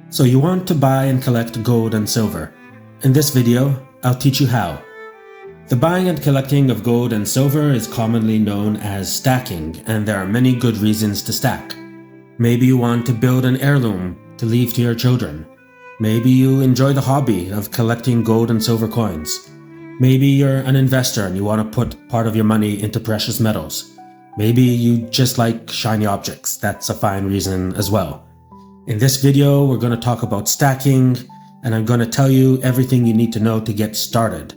So you want to buy and collect gold and silver. In this video, I'll teach you how. The buying and collecting of gold and silver is commonly known as stacking, and there are many good reasons to stack. Maybe you want to build an heirloom to leave to your children. Maybe you enjoy the hobby of collecting gold and silver coins. Maybe you're an investor and you want to put part of your money into precious metals. Maybe you just like shiny objects. That's a fine reason as well. In this video, we're going to talk about stacking, and I'm going to tell you everything you need to know to get started.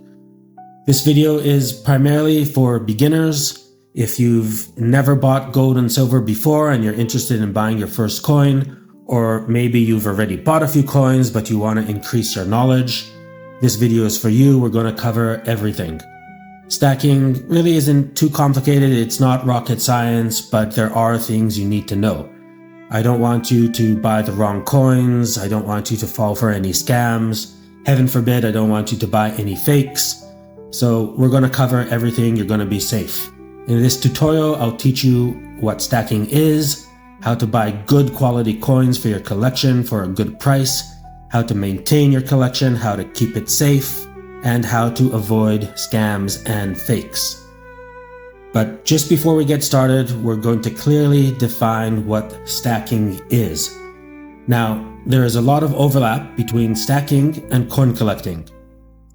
This video is primarily for beginners. If you've never bought gold and silver before and you're interested in buying your first coin, or maybe you've already bought a few coins but you want to increase your knowledge, this video is for you. We're going to cover everything. Stacking really isn't too complicated. It's not rocket science, but there are things you need to know. I don't want you to buy the wrong coins. I don't want you to fall for any scams. Heaven forbid, I don't want you to buy any fakes. So we're going to cover everything. You're going to be safe. In this tutorial, I'll teach you what stacking is, how to buy good quality coins for your collection for a good price, how to maintain your collection, how to keep it safe, and how to avoid scams and fakes. But just before we get started, we're going to clearly define what stacking is. Now, there is a lot of overlap between stacking and coin collecting.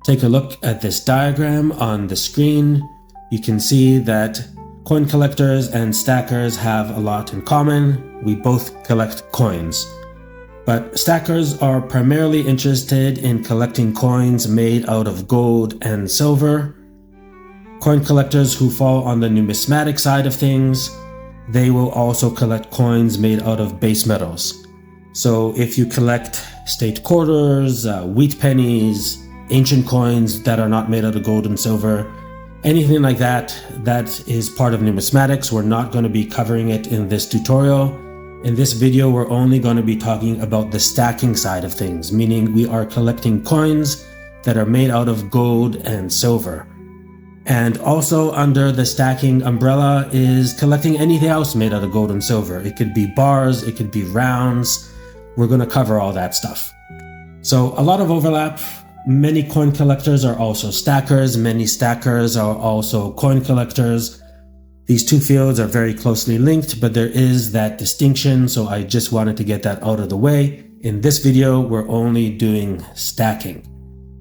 Take a look at this diagram on the screen. You can see that coin collectors and stackers have a lot in common. We both collect coins. But stackers are primarily interested in collecting coins made out of gold and silver. Coin collectors who fall on the numismatic side of things, they will also collect coins made out of base metals. So if you collect state quarters, wheat pennies, ancient coins that are not made out of gold and silver, anything like that, that is part of numismatics. We're not going to be covering it in this tutorial. In this video, we're only going to be talking about the stacking side of things, meaning we are collecting coins that are made out of gold and silver. And also under the stacking umbrella is collecting anything else made out of gold and silver. It could be bars, it could be rounds. We're going to cover all that stuff. So a lot of overlap. Many coin collectors are also stackers. Many stackers are also coin collectors. These two fields are very closely linked, but there is that distinction. So I just wanted to get that out of the way. In this video, we're only doing stacking.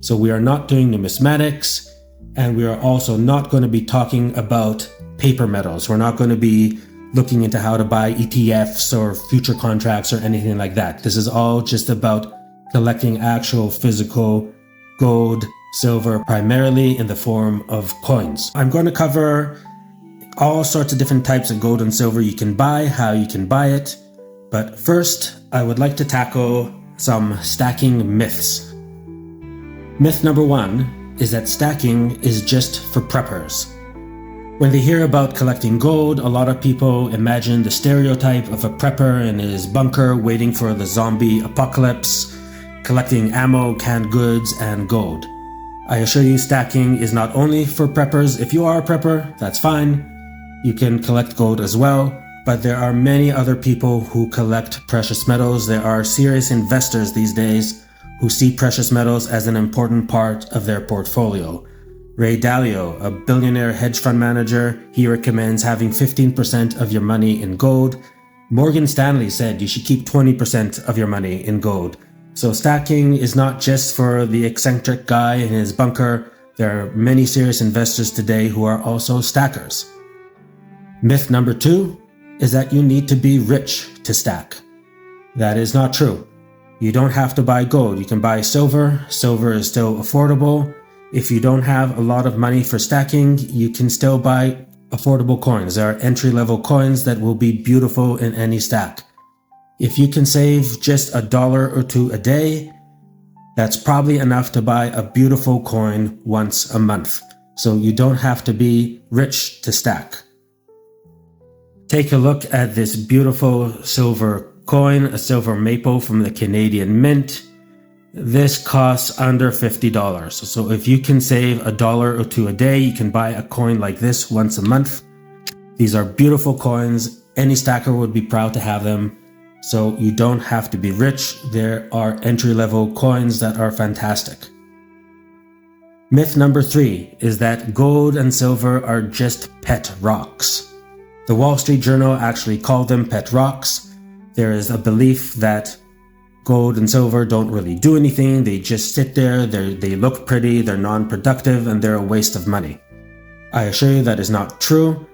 So we are not doing numismatics. And we are also not going to be talking about paper metals. We're not going to be looking into how to buy ETFs or future contracts or anything like that. This is all just about collecting actual physical gold, silver, primarily in the form of coins. I'm going to cover all sorts of different types of gold and silver you can buy, how you can buy it. But first, I would like to tackle some stacking myths. Myth number one is that stacking is just for preppers. When they hear about collecting gold, a lot of people imagine the stereotype of a prepper in his bunker waiting for the zombie apocalypse, collecting ammo, canned goods, and gold. I assure you, stacking is not only for preppers. If you are a prepper, that's fine. You can collect gold as well, but there are many other people who collect precious metals. There are serious investors these days who see precious metals as an important part of their portfolio. Ray Dalio, a billionaire hedge fund manager, he recommends having 15% of your money in gold. Morgan Stanley said you should keep 20% of your money in gold. So stacking is not just for the eccentric guy in his bunker. There are many serious investors today who are also stackers. Myth number two is that you need to be rich to stack. That is not true. You don't have to buy gold. You can buy silver. Silver is still affordable. If you don't have a lot of money for stacking, you can still buy affordable coins. There are entry-level coins that will be beautiful in any stack. If you can save just $1 or $2 a day, that's probably enough to buy a beautiful coin once a month. So you don't have to be rich to stack. Take a look at this beautiful silver coin, a silver maple from the Canadian Mint. This costs under $50. So if you can save $1 or $2 a day, you can buy a coin like this once a month. These are beautiful coins. Any stacker would be proud to have them. so you don't have to be rich. There are entry-level coins that are fantastic. Myth number 3 is that gold and silver are just pet rocks. The Wall Street Journal actually called them pet rocks. There is a belief that gold and silver don't really do anything. They just sit there, they look pretty, they're non-productive, and they're a waste of money. I assure you that is not true.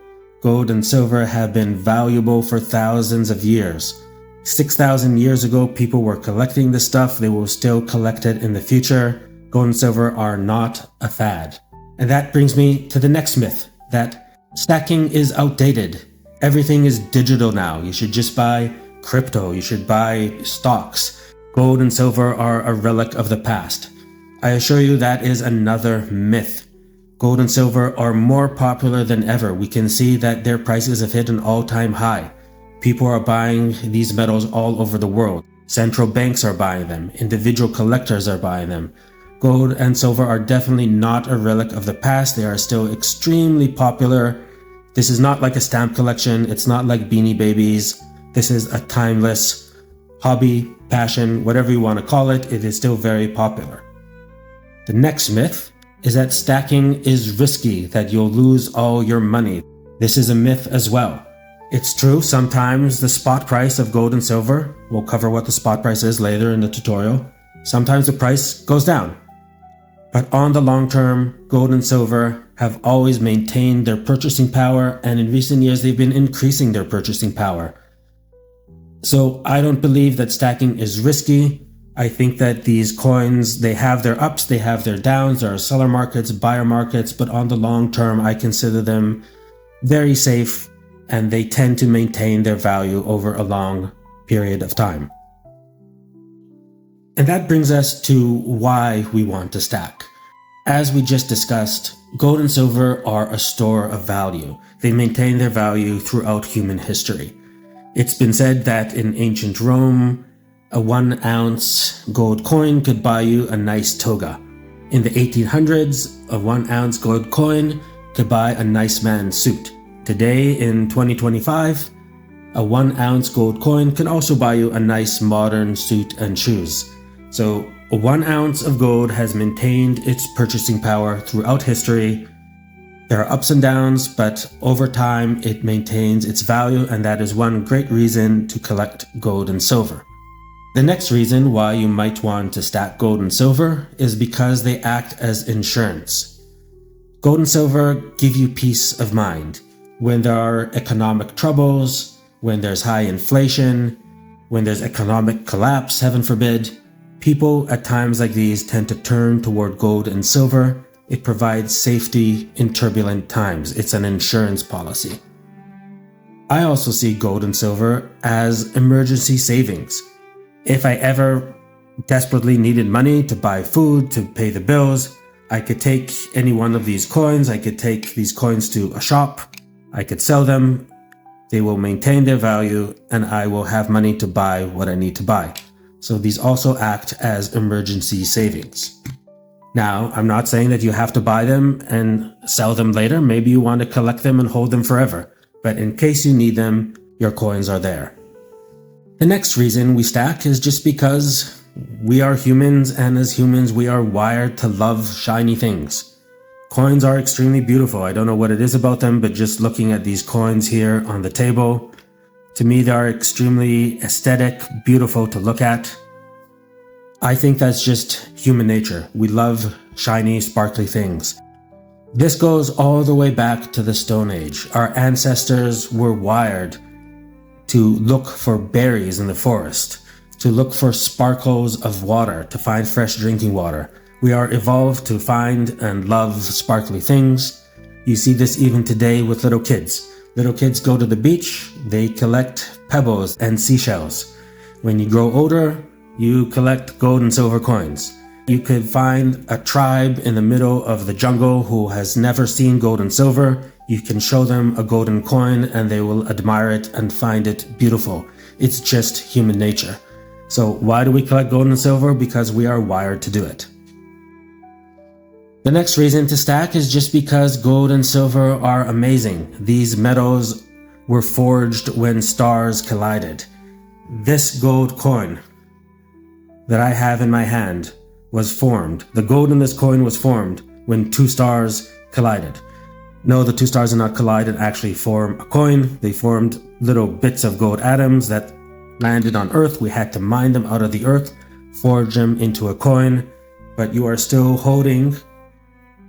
Gold and silver have been valuable for thousands of years. 6,000 years ago, people were collecting this stuff. They will still collect it in the future. Gold and silver are not a fad. And that brings me to the next myth, that stacking is outdated. Everything is digital now. You should just buy crypto. You should buy stocks. Gold and silver are a relic of the past. I assure you that is another myth. Gold and silver are more popular than ever. We can see that their prices have hit an all-time high. People are buying these metals all over the world. Central banks are buying them. Individual collectors are buying them. Gold and silver are definitely not a relic of the past. They are still extremely popular. This is not like a stamp collection. It's not like Beanie Babies. This is a timeless hobby, passion, whatever you want to call it. It is still very popular. The next myth is that stacking is risky, that you'll lose all your money. This is a myth as well. It's true, sometimes the spot price of gold and silver, we'll cover what the spot price is later in the tutorial, sometimes the price goes down. But on the long term, gold and silver have always maintained their purchasing power, and in recent years they've been increasing their purchasing power. So I don't believe that stacking is risky. I think that these coins, they have their ups, they have their downs. There are seller markets, buyer markets, but on the long term, I consider them very safe, and they tend to maintain their value over a long period of time. And that brings us to why we want to stack. As we just discussed, gold and silver are a store of value. They maintain their value throughout human history. It's been said that in ancient Rome, a 1 ounce gold coin could buy you a nice toga. In the 1800s, a 1 ounce gold coin could buy a nice man's suit. Today, in 2025, a 1 ounce gold coin can also buy you a nice modern suit and shoes. So, a 1 ounce of gold has maintained its purchasing power throughout history. There are ups and downs, but over time it maintains its value, and that is one great reason to collect gold and silver. The next reason why you might want to stack gold and silver is because they act as insurance. Gold and silver give you peace of mind. When there are economic troubles, when there's high inflation, when there's economic collapse, heaven forbid, people at times like these tend to turn toward gold and silver. It provides safety in turbulent times. It's an insurance policy. I also see gold and silver as emergency savings. If I ever desperately needed money to buy food, to pay the bills, I could take any one of these coins. I could take these coins to a shop. I could sell them. They will maintain their value, and I will have money to buy what I need to buy. So these also act as emergency savings. Now, I'm not saying that you have to buy them and sell them later. Maybe you want to collect them and hold them forever. But in case you need them, your coins are there. The next reason we stack is just because we are humans, and as humans, we are wired to love shiny things. Coins are extremely beautiful. I don't know what it is about them, but just looking at these coins here on the table, to me, they are extremely aesthetic, beautiful to look at. I think that's just human nature. We love shiny, sparkly things. This goes all the way back to the Stone Age. Our ancestors were wired to look for berries in the forest, to look for sparkles of water, to find fresh drinking water. We are evolved to find and love sparkly things. You see this even today with little kids. Little kids go to the beach, they collect pebbles and seashells. When you grow older, you collect gold and silver coins. You could find a tribe in the middle of the jungle who has never seen gold and silver. You can show them a golden coin and they will admire it and find it beautiful. It's just human nature. So why do we collect gold and silver? Because we are wired to do it. The next reason to stack is just because gold and silver are amazing. These metals were forged when stars collided. This gold coin that I have in my hand was formed. The gold in this coin was formed when two stars collided. No, the two stars did not collide and actually form a coin. They formed little bits of gold atoms that landed on Earth. We had to mine them out of the Earth, forge them into a coin, but you are still holding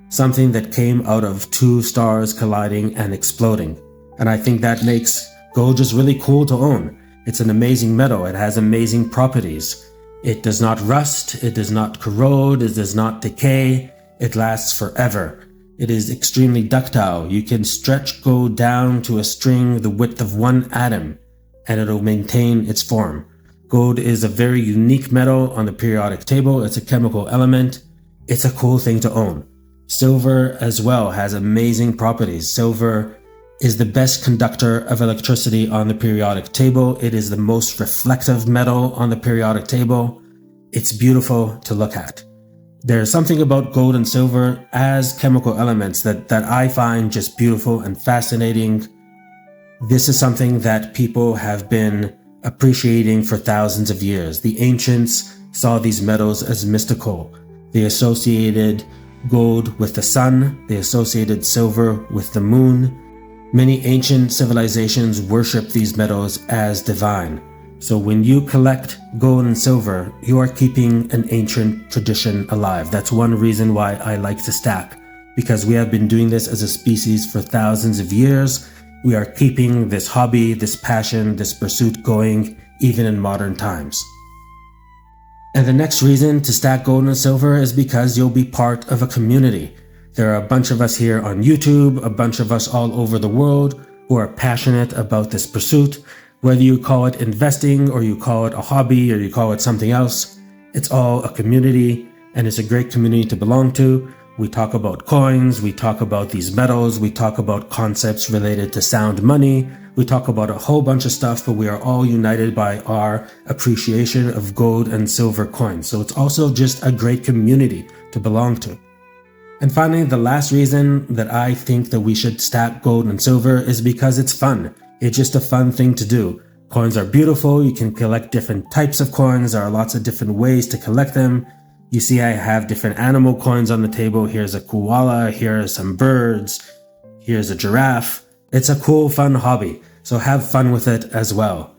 something that came out of two stars colliding and exploding. And I think that makes gold just really cool to own. It's an amazing metal. It has amazing properties. It does not rust, it does not corrode, it does not decay, it lasts forever. It is extremely ductile. You can stretch gold down to a string the width of one atom, and it'll maintain its form. Gold is a very unique metal on the periodic table. It's a chemical element. It's a cool thing to own. Silver as well has amazing properties. Silver is the best conductor of electricity on the periodic table. It is the most reflective metal on the periodic table. It's beautiful to look at. There's something about gold and silver as chemical elements that I find just beautiful and fascinating. This is something that people have been appreciating for thousands of years. The ancients saw these metals as mystical. They associated gold with the sun. They associated silver with the moon. Many ancient civilizations worship these metals as divine. So when you collect gold and silver, you are keeping an ancient tradition alive. That's one reason why I like to stack, because we have been doing this as a species for thousands of years. We are keeping this hobby, this passion, this pursuit going even in modern times. And the next reason to stack gold and silver is because you'll be part of a community. There are a bunch of us here on YouTube, a bunch of us all over the world who are passionate about this pursuit. Whether you call it investing or you call it a hobby or you call it something else, it's all a community, and it's a great community to belong to. We talk about coins, we talk about these metals, we talk about concepts related to sound money, we talk about a whole bunch of stuff, but we are all united by our appreciation of gold and silver coins. So it's also just a great community to belong to. And finally, the last reason that I think that we should stack gold and silver is because it's fun. It's just a fun thing to do. Coins are beautiful. You can collect different types of coins. There are lots of different ways to collect them. You see, I have different animal coins on the table. Here's a koala. Here are some birds. Here's a giraffe. It's a cool, fun hobby. So have fun with it as well.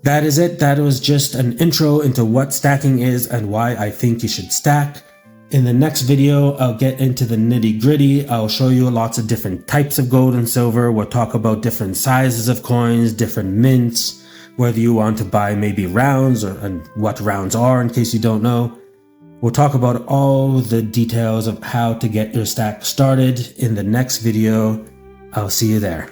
That is it. That was just an intro into what stacking is and why I think you should stack. In the next video, I'll get into the nitty-gritty. I'll show you lots of different types of gold and silver. We'll talk about different sizes of coins, different mints, whether you want to buy maybe rounds and what rounds are in case you don't know. We'll talk about all the details of how to get your stack started in the next video. I'll see you there.